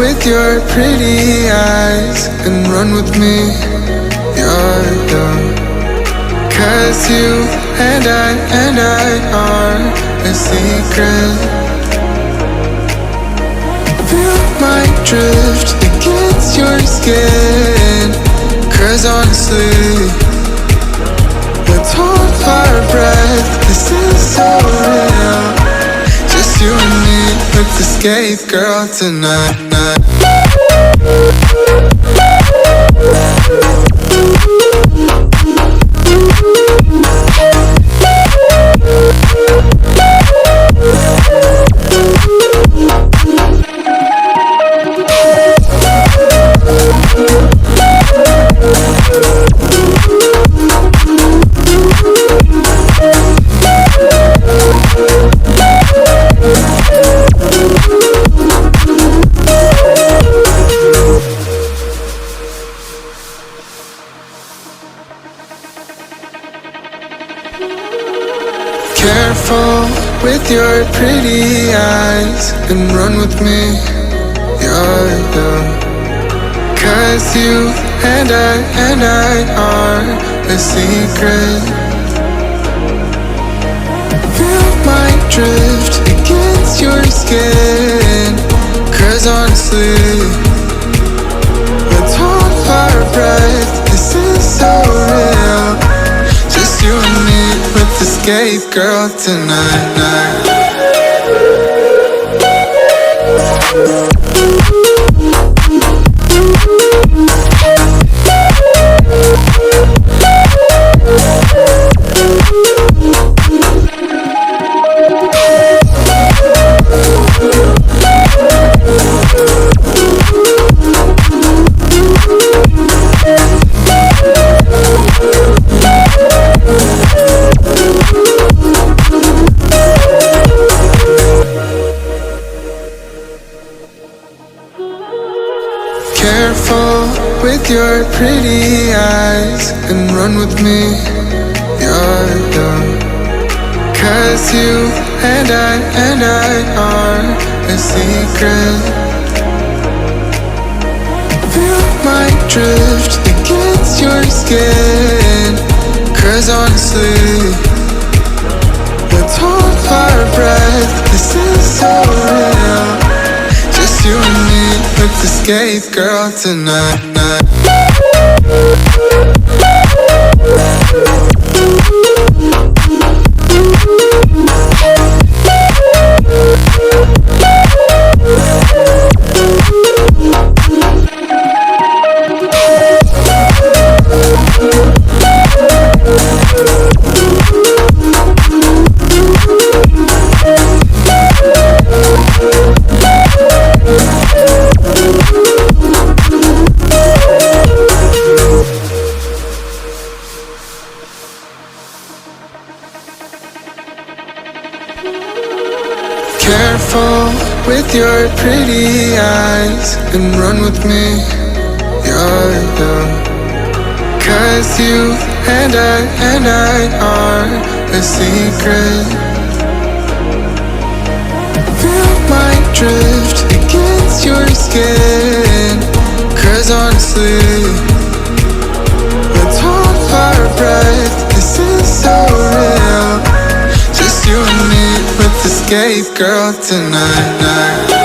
with your pretty eyes and run with me. You're young, 'cause you and I are a secret. Feel my drift against your skin, 'cause honestly, let's hold our breath. This is so real. Just you and me, let's escape, girl, tonight. Careful with your pretty eyes and run with me. You're young, 'cause you and I are a secret. Feel my drift against your skin, 'cause honestly, let's hold our breath. This is so real. Just you and me, let's escape, girl, tonight. Careful with your pretty eyes and run with me. You're young, 'cause you and I are a secret. Feel my drift against your skin, 'cause honestly, let's hold our breath. This is so real. Just you and me, let's escape, girl, tonight. Careful with your pretty eyes and run with me. You're young, 'cause you and I are a secret. Feel my drift against your skin, 'cause honestly, let's hold our breath. This is so real. Just you and me, let's escape, girl, tonight.